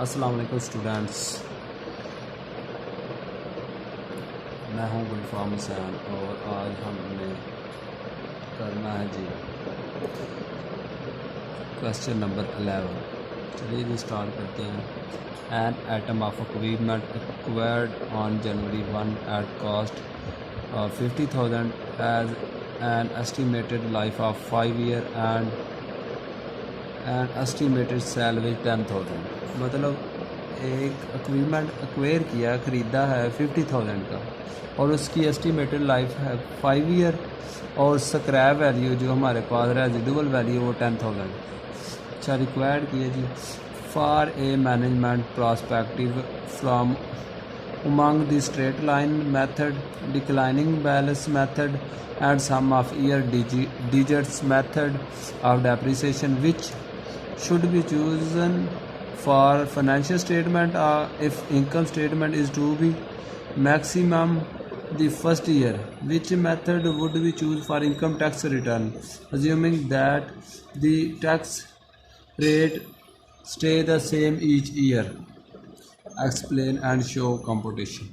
अस्सलाम वालेकुम स्टूडेंट्स, मैं हूं गुलफाम हुसैन और आज हमने करना है जी क्वेश्चन नंबर 11। चलिए जी स्टार्ट करते हैं। An atom of equipment acquired on January 1 at cost 50,000 has an estimated life of 5 year and estimated salary 10,000। मतलब एक इक्विपमेंट एक्वायर किया, ख़रीदा है 50,000 का और उसकी एस्टिमेटेड लाइफ है 5 ईयर और स्क्रैप वैल्यू जो हमारे पास रेजिडुअल वैल्यू वो 10,000। अच्छा, रिक्वायर्ड किया जी for a management prospective from among the straight line method, declining balance method and sum of year digits method of depreciation, which should be chosen for financial statement if income statement is to be maximum the first year. Which method would we choose for income tax return, assuming that the tax rate stay the same each year? Explain and show competition.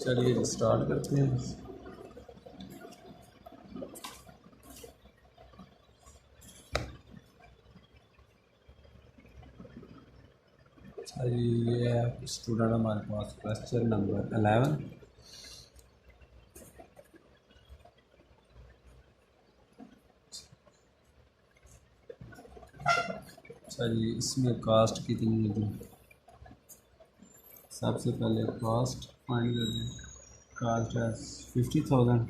चलिए start करते हैं। चलिए ये है student हमारे पास question number 11। चलिए इसमें cast कितनी है जी? सबसे पहले कास्ट फाइंड कर दें। कास्ट है 50,000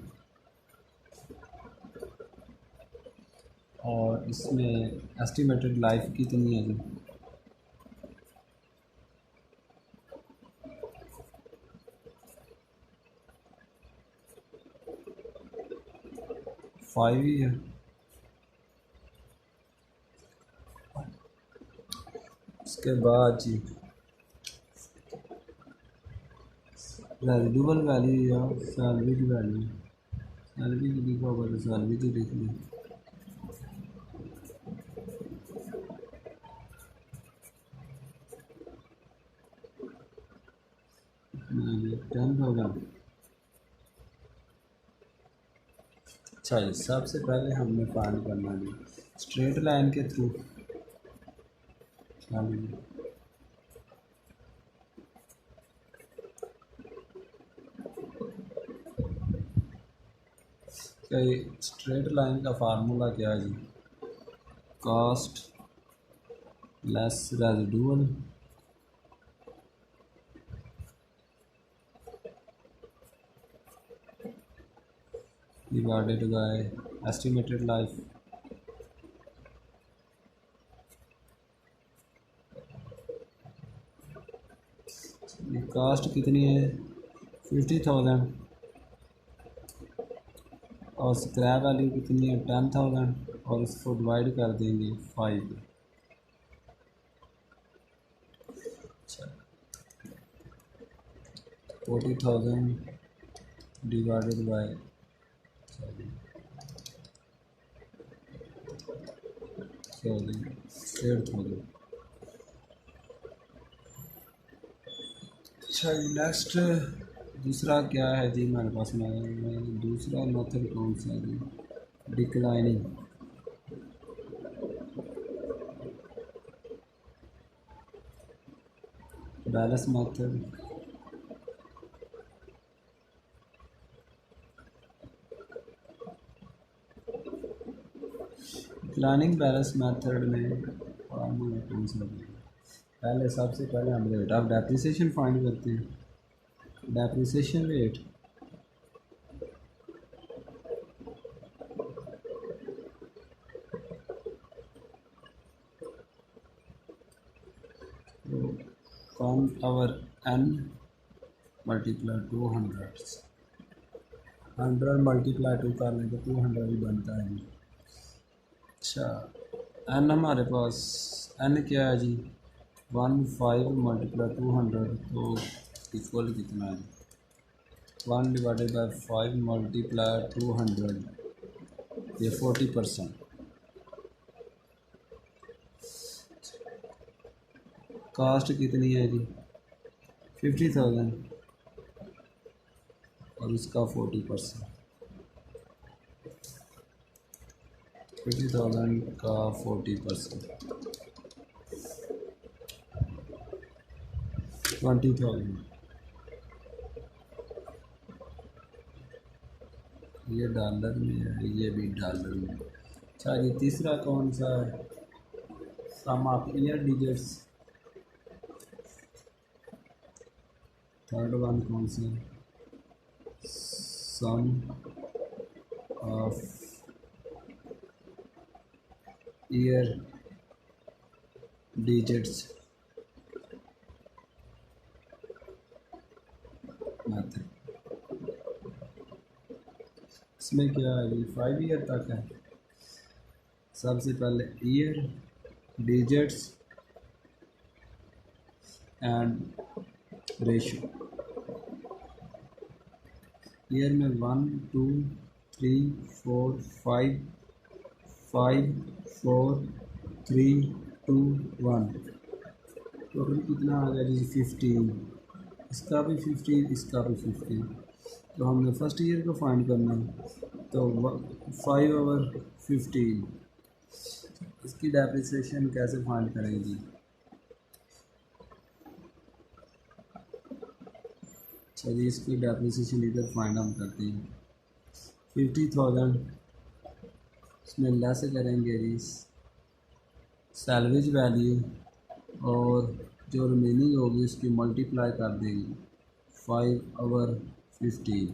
और इसमें एस्टिमेटेड लाइफ कितनी है जी? फाइव ही है। उसके बाद जी रेजिडुअल वैल्यू या सैलरी की वैल्यू, सैलरी की लिखा होगा तो सैलरी की लिख ली। मैंने 10,000। अच्छा जी, सबसे पहले हमने फाइंड करना है स्ट्रेट लाइन के थ्रू। स्ट्रेट लाइन का फार्मूला क्या है जी? Cost less residual divided by estimated life. Cost कितनी है? 50,000 और स्क्रैप वैल्यू कितनी है? 10,000 और इसको डिवाइड कर देंगे 5। 40,000 डिवाइडेड बाय 8,000। अच्छा जी, नेक्स्ट दूसरा क्या है जी हमारे पास में? दूसरा मेथड कौन सा है जी? Declining balance method. Declining balance method में फॉर्मूला कौन सा है? पहले सबसे पहले हम रेट ऑफ डेप्रिसिएशन फाइंड करते हैं। Depreciation rate count hour n multiply 200। 100 multiply 2 कर लें तो 200 ही बनता है जी। अच्छा, n हमारे पास n क्या है जी? 15 मल्टीप्लाई 200 तो इक्वल कितना है? 1 डिवाइडेड बाई 5 मल्टीप्लाई 200, ये 40%। कास्ट कितनी है जी 50,000 और उसका 40%, 50,000 का 40%, 20,000। ये डॉलर में है, ये भी डॉलर में। अच्छा जी तीसरा कौन सा है, sum of year digits. Third one कौन सा है, sum of year digits method. इसमें क्या है जी 5 ईयर तक है। सबसे पहले year digits and ratio. Year में 1 2 3 4 5 5 4 3 2 1, टोटल कितना आ गया जी 15। इसका भी 15, इसका भी 15। तो हमने फर्स्ट ईयर को फाइंड करना है, तो 5 ओवर 15। इसकी डेप्रिसिएशन कैसे फाइंड करेंगे जी। चलिए इसकी डेप्रिसिएशन इधर फाइंड हम करते हैं। 50,000 इसमें लेस करेंगे जी सैलवेज वैल्यू, और जो रिमेनिंग होगी उसकी मल्टीप्लाई कर देंगे 5 ओवर 15,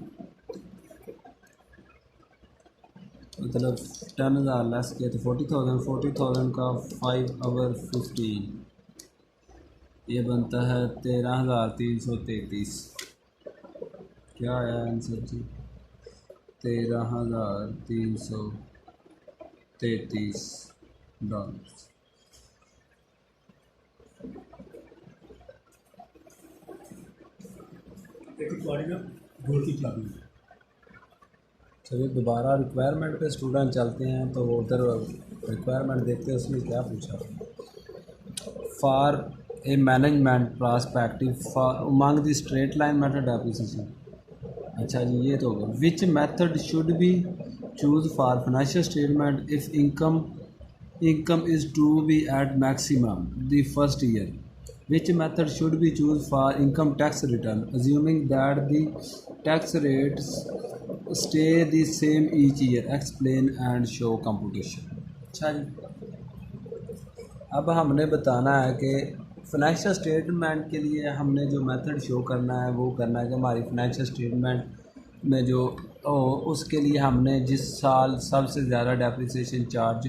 मतलब 10,000 लेस किया तो 40,000, 40,000 का 5 ओवर 15, ये बनता है 13,333। क्या आया आंसर जी 13,333 डॉलर। चलिए दोबारा रिक्वायरमेंट पे स्टूडेंट चलते हैं, तो उधर रिक्वायरमेंट देखते हैं उसमें क्या पूछा। For a management prospective for among the straight line method application. अच्छा जी ये तो होगा, which method should be choose for financial statement if income is to be at maximum the first year, which method should be choose for income tax return assuming that the tax rates stay the same each year, explain and show computation। अच्छा जी अब हमने बताना है कि financial statement के लिए हमने जो मेथड शो करना है वो करना है कि हमारी फाइनेंशियल स्टेटमेंट में जो उसके लिए हमने जिस साल सबसे ज़्यादा डेप्रिसिएशन चार्ज,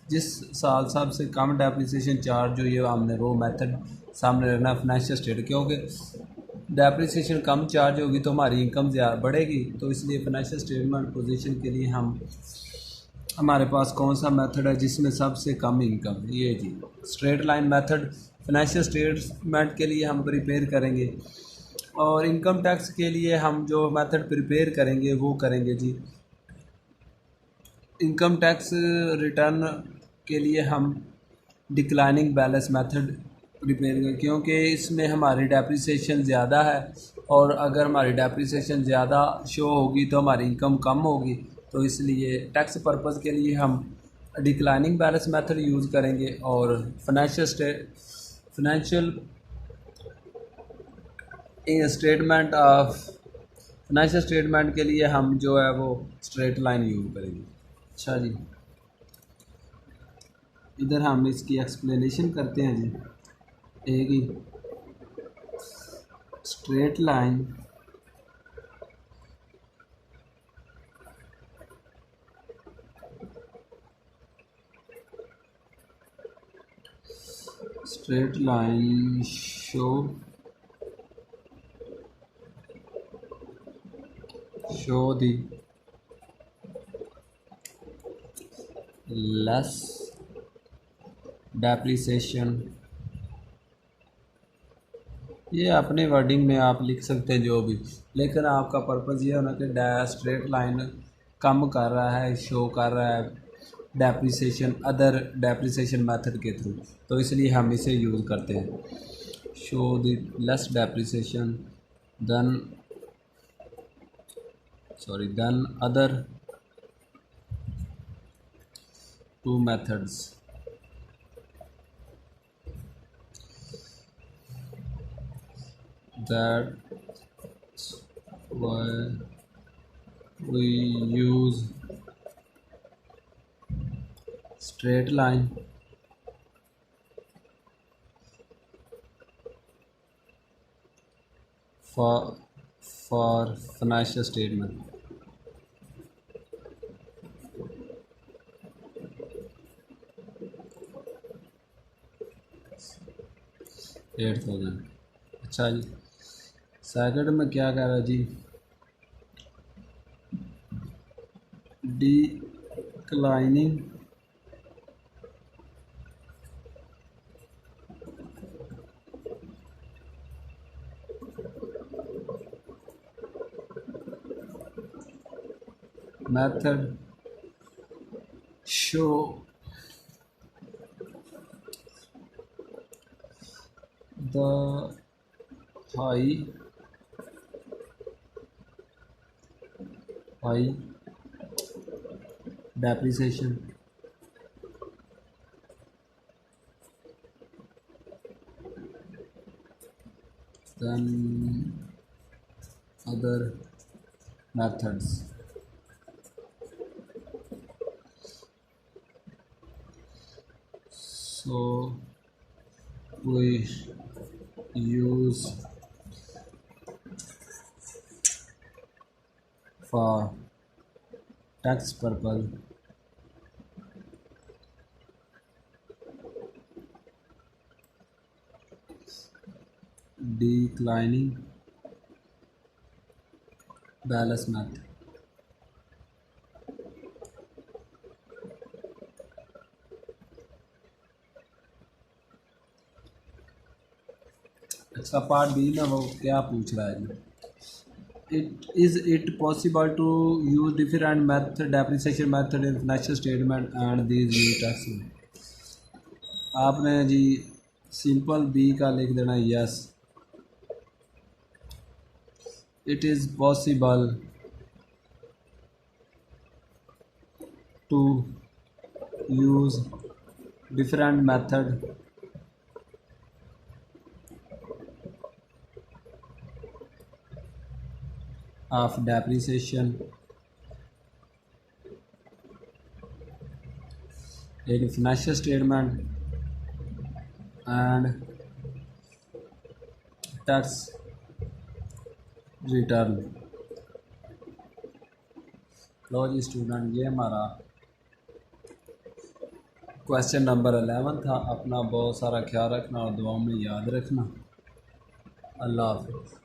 जिस साल सबसे कम डेप्रिसिएशन चार्ज हो, ये हमने वो मेथड सामने रखना फाइनेंशियल स्टेट, क्योंकि डेप्रिसिएशन कम चार्ज होगी तो हमारी इनकम ज़्यादा बढ़ेगी। तो इसलिए फाइनेंशियल स्टेटमेंट पोजीशन के लिए हमारे पास कौन सा मेथड है जिसमें सबसे कम इनकम है, ये जी straight line method financial statement के लिए हम प्रिपेयर करेंगे। और इनकम टैक्स के लिए हम जो मेथड प्रिपेयर करेंगे वो करेंगे जी इनकम टैक्स रिटर्न के लिए हम डिक्लाइनिंग बैलेंस मेथड प्रिपेयर करें, क्योंकि इसमें हमारी डेप्रिसिएशन ज़्यादा है और अगर हमारी डेप्रिसिएशन ज़्यादा शो होगी तो हमारी इनकम कम होगी। तो इसलिए टैक्स पर्पज़ के लिए हम डिक्लाइनिंग बैलेंस मेथड यूज़ करेंगे। और फाइनेंशियल स्टेटमेंट के लिए हम जो है वो स्ट्रेट लाइन यूज़ करेंगे। अच्छा जी इधर हम इसकी एक्सप्लेनेशन करते हैं जी। एक ही straight line show the less depreciation। ये अपने वर्डिंग में आप लिख सकते हैं जो भी, लेकिन आपका पर्पज़ ये होना कि स्ट्रेट लाइन कम कर रहा है, शो कर रहा है डेप्रिसिएशन अदर डेप्रिसिएशन मेथड के थ्रू, तो इसलिए हम इसे यूज़ करते हैं। show the less depreciation than other two methods. That's why we use straight line for financial statement. 8,000। अच्छा जी, सेकंड में क्या कह रहा है जी, declining method show the high depreciation than other methods. So we use for tax purpose declining balance method. इसका part B ना वो क्या पूछ रहा है जी, it possible to use different method depreciation method in financial statement and these new tax? आपने जी simple B का लिख देना yes, it is possible to use different method of depreciation in financial statement and tax return. लो जी student, ये हमारा question number 11 था। अपना बहुत सारा ख्याल रखना और दुआओं में याद रखना। अल्लाह हाफ़िज़।